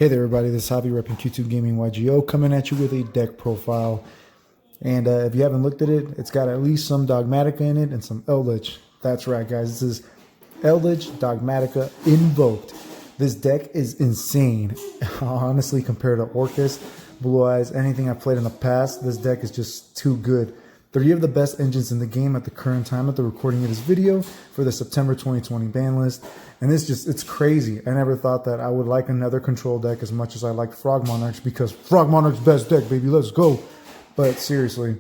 Hey there everybody, this is Hobby repping Q2 Gaming YGO coming at you with a deck profile. And if you haven't looked at it, it's got at least some Dogmatika in it and some Eldlich. That's right guys, this is Eldlich Dogmatika Invoked. This deck is insane. Honestly, compared to Orcus, Blue Eyes, anything I've played in the past, this deck is just too good. 3 of the best engines in the game at the current time at the recording of this video for the September 2020 ban list. And it's crazy. I never thought that I would like another control deck as much as I like Frog Monarchs, because Frog Monarch's best deck, baby, let's go. But seriously,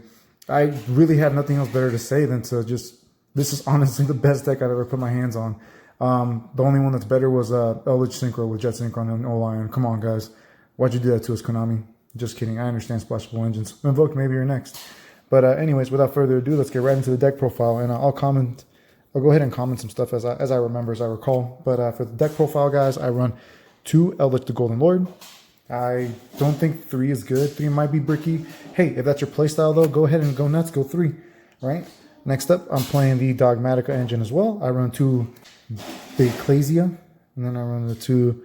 I really have nothing else better to say than to just, this is honestly the best deck I've ever put my hands on. The only one that's better was Eldlich Synchro with Jet Synchron and O-Lion. Come on, guys. Why'd you do that to us, Konami? Just kidding. I understand splashable engines. Invoked, maybe you're next. But anyways, without further ado, let's get right into the deck profile, and I'll go ahead and comment some stuff as I remember, as I recall. But for the deck profile, guys, I run 2 Eldlich the Golden Lord. I don't think 3 is good. 3 might be bricky. Hey, if that's your playstyle, though, go ahead and go nuts. Go 3, right? Next up, I'm playing the Dogmatika engine as well. I run 2 Ecclesia, and then I run the 2,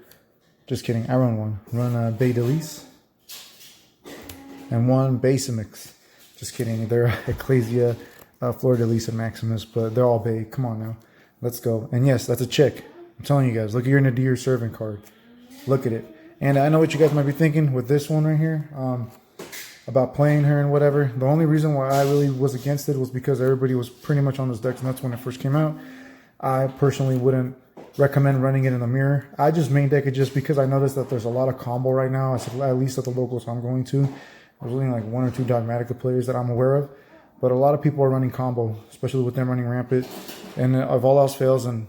just kidding, I run 1. Run Bay Delise, and 1 Basimix. Just kidding, they're Ecclesia, Fleur de Lis, and Maximus, but they're all Bay. Come on now, let's go. And yes, that's a chick. I'm telling you guys, look at your Nadir servant card. Look at it. And I know what you guys might be thinking with this one right here, about playing her and whatever. The only reason why I really was against it was because everybody was pretty much on this deck, and that's when it first came out. I personally wouldn't recommend running it in the mirror. I just main deck it just because I noticed that there's a lot of combo right now, at least at the locals I'm going to. There's only like 1 or 2 Dogmatika players that I'm aware of, but a lot of people are running combo, especially with them running Rampant. And if all else fails, and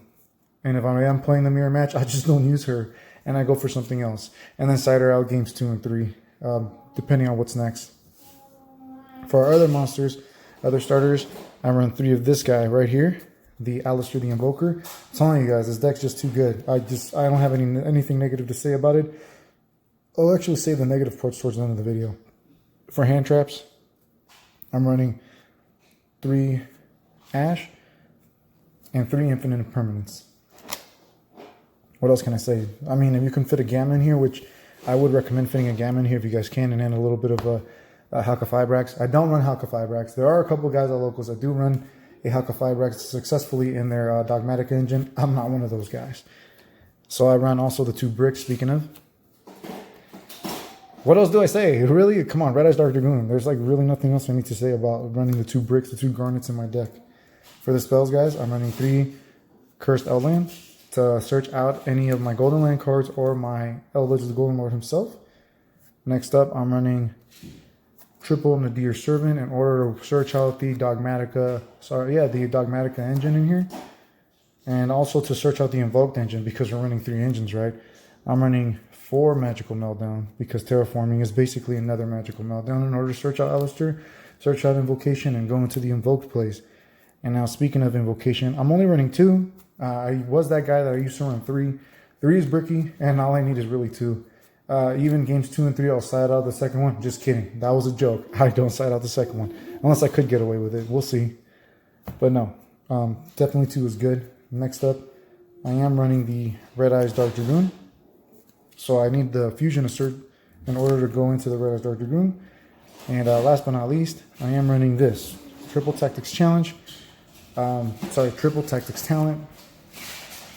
if I am playing the mirror match, I just don't use her, and I go for something else. And then cider out games 2 and 3, depending on what's next. For our other monsters, other starters, I run 3 of this guy right here, the Alistair the Invoker. I'm telling you guys, this deck's just too good. I don't have anything negative to say about it. I'll actually say the negative parts towards the end of the video. For hand traps, I'm running 3 Ash and 3 Infinite Permanents. What else can I say? I mean, if you can fit a Gamma in here, which I would recommend fitting a Gamma in here if you guys can, and then a little bit of a Halka Fibrax. I don't run Halka Fibrax. There are a couple guys at locals that do run a Halka Fibrax successfully in their Dogmatika engine. I'm not one of those guys. So I run also the 2 bricks, speaking of. What else do I say? Really? Come on, Red Eyes Dark Dragoon. There's like really nothing else I need to say about running the 2 bricks, the 2 garnets in my deck. For the spells, guys, I'm running 3 Cursed Outland to search out any of my Golden Land cards or my Eldlich the Golden Lord himself. Next up, I'm running triple Nadir Servant in order to search out the Dogmatika, the Dogmatika engine in here. And also to search out the Invoked engine, because we're running 3 engines, right? I'm running 4 Magical Meltdown, because Terraforming is basically another Magical Meltdown in order to search out Alistair, search out Invocation, and go into the Invoked place. And now, speaking of Invocation, I'm only running 2. I was that guy that I used to run 3. 3 is bricky, and all I need is really 2. Even games 2 and 3, I'll side out the second one. Just kidding. That was a joke. I don't side out the second one, unless I could get away with it. We'll see. But no, definitely 2 is good. Next up, I am running the Red Eyes Dark Dragoon. So I need the Fusion Assert in order to go into the Red Eyes Dark Dragoon. And last but not least, I am running this Triple Tactics Challenge. Triple Tactics Talent.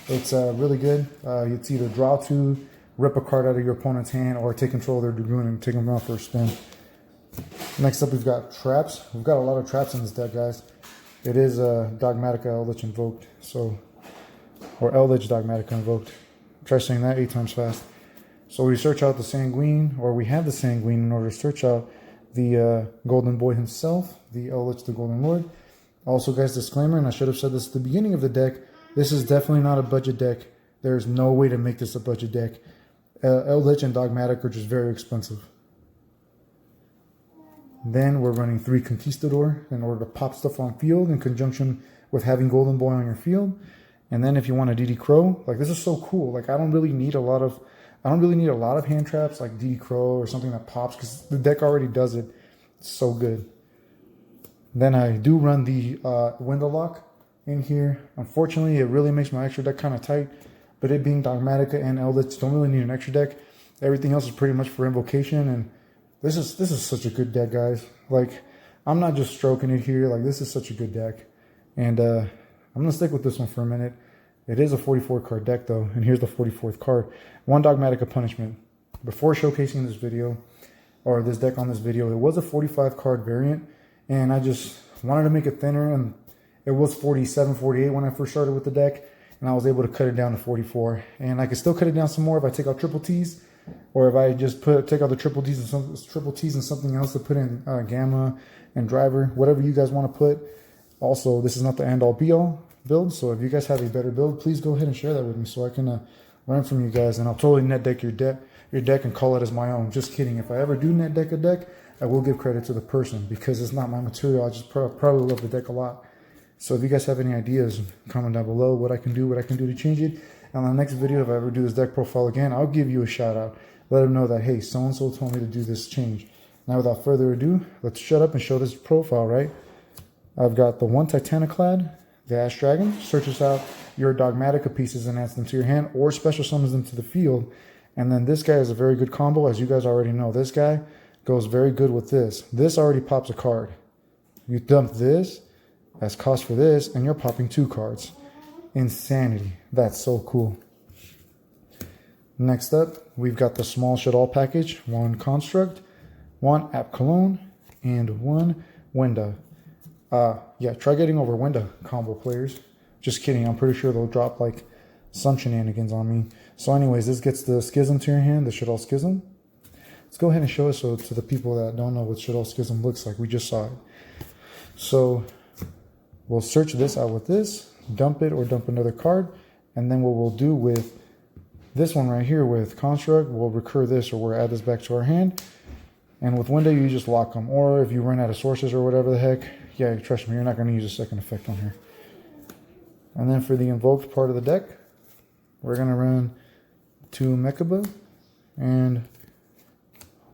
It's really good. It's either draw 2, rip a card out of your opponent's hand, or take control of their Dragoon and take them out for a spin. Next up, we've got traps. We've got a lot of traps in this deck, guys. It is Dogmatika Eldlich Invoked, or Eldlich Dogmatika Invoked. Try saying that 8 times fast. So we search out the Sanguine, or we have the Sanguine in order to search out the Golden Boy himself, the Eldlich the Golden Lord. Also, guys, disclaimer, and I should have said this at the beginning of the deck, this is definitely not a budget deck. There's no way to make this a budget deck. Eldlich and Dogmatika are just very expensive. Then we're running 3 Conquistador in order to pop stuff on field in conjunction with having Golden Boy on your field. And then if you want a DD Crow, like, this is so cool. Like, I don't really need a lot of hand traps like DD Crow or something that pops, because the deck already does it. It's so good. Then I do run the Window Lock in here. Unfortunately, it really makes my extra deck kind of tight, but it being Dogmatika and Eldlich don't really need an extra deck. Everything else is pretty much for invocation, and this is such a good deck, guys. Like, I'm not just stroking it here. Like, this is such a good deck, and I'm gonna stick with this one for a minute. It is a 44 card deck though, and here's the 44th card. One Dogmatika Punishment. Before showcasing this video, or this deck on this video, it was a 45 card variant, and I just wanted to make it thinner, and it was 47, 48 when I first started with the deck, and I was able to cut it down to 44. And I can still cut it down some more if I take out triple T's, or if I just take out the triple T's and something else to put in gamma and driver, whatever you guys want to put. Also, this is not the end all be all build, so if you guys have a better build, please go ahead and share that with me so I can learn from you guys, and I'll totally net deck your deck and call it as my own. Just kidding. If I ever do net deck a deck, I will give credit to the person because it's not my material. I just probably love the deck a lot. So if you guys have any ideas, comment down below what I can do to change it. And on the next video, if I ever do this deck profile again, I'll give you a shout out. Let them know that, hey, so-and-so told me to do this change. Now, without further ado, let's shut up and show this profile, right? I've got the one Titaniclad, the Ash Dragon, searches out your Dogmatika pieces and adds them to your hand, or special summons them to the field. And then this guy is a very good combo, as you guys already know. This guy goes very good with this. This already pops a card. You dump this as cost for this, and you're popping 2 cards. Insanity. That's so cool. Next up, we've got the small shit all package. 1 Construct, 1 App Cologne, and 1 Winda. Yeah, try getting over Winda combo players. Just kidding. I'm pretty sure they'll drop like some shenanigans on me. So anyways, this gets the Schism to your hand, the shit all Schism. Let's go ahead and show it so to the people that don't know what shit all Schism looks like. We just saw it. So we'll search this out with this, dump it or dump another card, and then what we'll do with this one right here with Construct, we'll recur this or we'll add this back to our hand. And with Window, you just lock them. Or if you run out of sources or whatever the heck, yeah, trust me, you're not going to use a second effect on here. And then for the invoked part of the deck, we're going to run 2 Mechaba and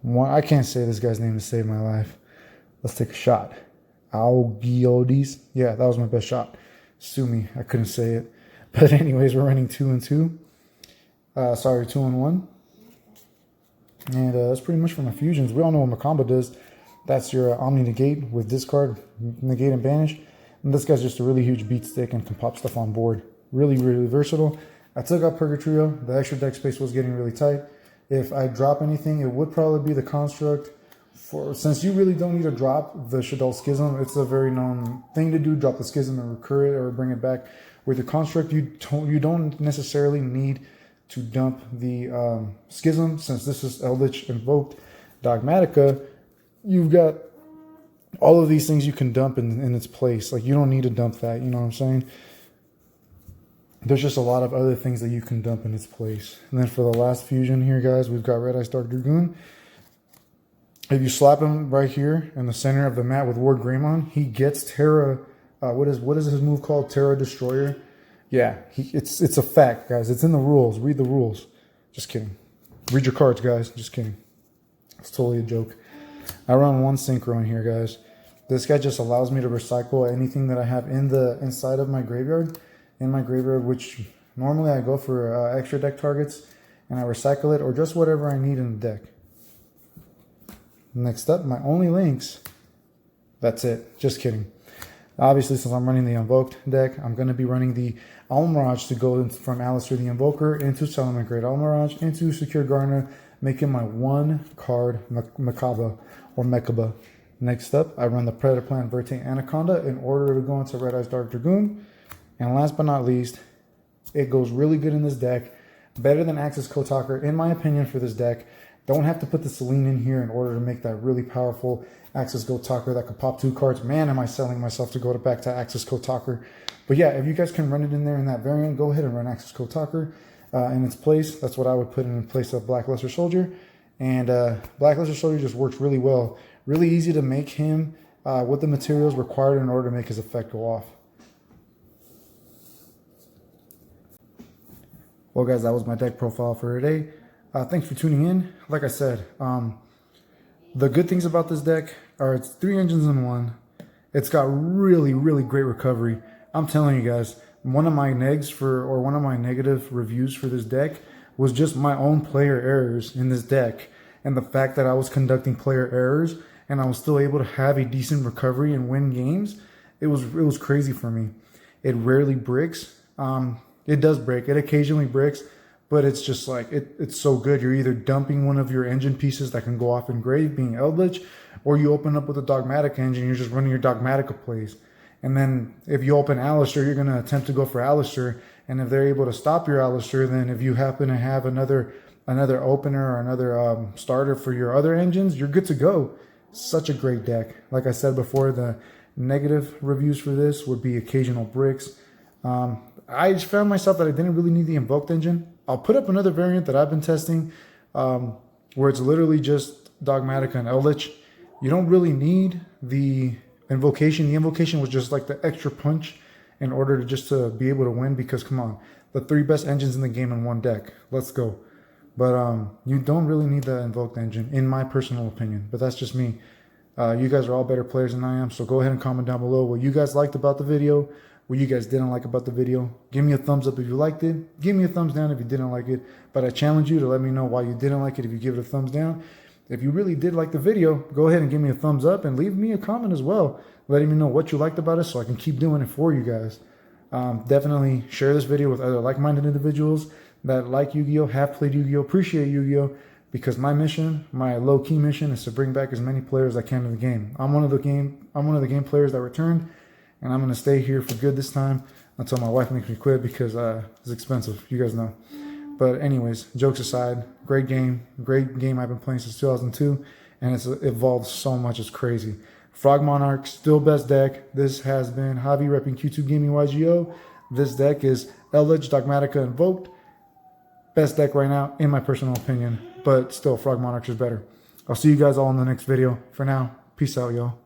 1. I can't say this guy's name to save my life. Let's take a shot. Augiodes. Yeah, that was my best shot. Sue me, I couldn't say it. But anyways, we're running 2 and 2. 2 and 1. And that's pretty much for my fusions. We all know what Makamba does. That's your Omni Negate with discard, negate and banish. And this guy's just a really huge beat stick and can pop stuff on board. Really, really versatile. I took out Purgatrio. The extra deck space was getting really tight. If I drop anything, it would probably be the Construct. Since you really don't need to drop the Shaddoll Schism, it's a very known thing to do. Drop the Schism and recur it or bring it back. With the Construct, you don't necessarily need to dump the Schism. Since this is Eldlich Invoked Dogmatika, you've got all of these things you can dump in its place. Like, you don't need to dump that, you know what I'm saying? There's just a lot of other things that you can dump in its place. And then for the last fusion here, guys, we've got Red Eyes Dark Dragoon. If you slap him right here in the center of the mat with Ward Greymon, he gets Terra. What is his move called? Terra Destroyer. Yeah, it's a fact, guys. It's in the rules. Read the rules. Just kidding. Read your cards, guys. Just kidding. It's totally a joke. I run 1 Synchro in here, guys. This guy just allows me to recycle anything that I have inside of my graveyard. In my graveyard, which normally I go for extra deck targets, and I recycle it or just whatever I need in the deck. Next up, my only links. That's it. Just kidding. Obviously, since I'm running the Invoked deck, I'm going to be running the Almirage to go from Alistair the Invoker into Salamangreat Almirage into Secure Garner, making my 1 card Mechaba or Mechaba. Next up, I run the Predator Plant Verte Anaconda in order to go into Red Eyes Dark Dragoon. And last but not least, it goes really good in this deck. Better than Axis Kotaker, in my opinion, for this deck. Don't have to put the Selene in here in order to make that really powerful Axis Kotaker that could pop 2 cards. Man, am I selling myself to go back to Axis Kotaker. But yeah, if you guys can run it in there in that variant, go ahead and run Axis Kotaker in its place. That's what I would put in place of Black Luster Soldier. And Black Luster Soldier just works really well. Really easy to make him with the materials required in order to make his effect go off. Well, guys, that was my deck profile for today. Thanks for tuning in. Like I said, the good things about this deck are it's 3 engines in 1. It's got really, really great recovery. I'm telling you guys, one of my negative reviews for this deck was just my own player errors in this deck. And the fact that I was conducting player errors and I was still able to have a decent recovery and win games, it was crazy for me. It rarely breaks. It does break. It occasionally breaks, but it's just like, it's so good. You're either dumping one of your engine pieces that can go off in grave, being Eldlich, or you open up with a Dogmatika engine, you're just running your Dogmatika plays. And then if you open Alistair, you're going to attempt to go for Alistair. And if they're able to stop your Alistair, then if you happen to have another opener or another starter for your other engines, you're good to go. Such a great deck. Like I said before, the negative reviews for this would be occasional bricks. I just found myself that I didn't really need the Invoked engine. I'll put up another variant that I've been testing where it's literally just Dogmatika and Eldlich. You don't really need the invocation. The invocation was just like the extra punch in order to just to be able to win, because come on, the 3 best engines in the game in one deck. Let's go. But you don't really need the Invoked engine, in my personal opinion. But that's just me. You guys are all better players than I am, so go ahead and comment down below what you guys liked about the video, what you guys didn't like about the video. Give me a thumbs up if you liked it. Give me a thumbs down if you didn't like it. But I challenge you to let me know why you didn't like it if you give it a thumbs down. If you really did like the video, go ahead and give me a thumbs up and leave me a comment as well, letting me know what you liked about it so I can keep doing it for you guys. Definitely share this video with other like-minded individuals that like Yu-Gi-Oh!, have played Yu-Gi-Oh!, appreciate Yu-Gi-Oh!, because my mission, my low-key mission, is to bring back as many players as I can to the game. I'm one of the game players that returned, and I'm going to stay here for good this time until my wife makes me quit, because it's expensive, you guys know. But anyways, jokes aside, great game I've been playing since 2002, and it's evolved so much, it's crazy. Frog Monarch, still best deck. This has been Javi repping Q2 Gaming YGO. This deck is Eldlich Dogmatika Invoked. Best deck right now, in my personal opinion, but still Frog Monarch is better. I'll see you guys all in the next video. For now, peace out, y'all.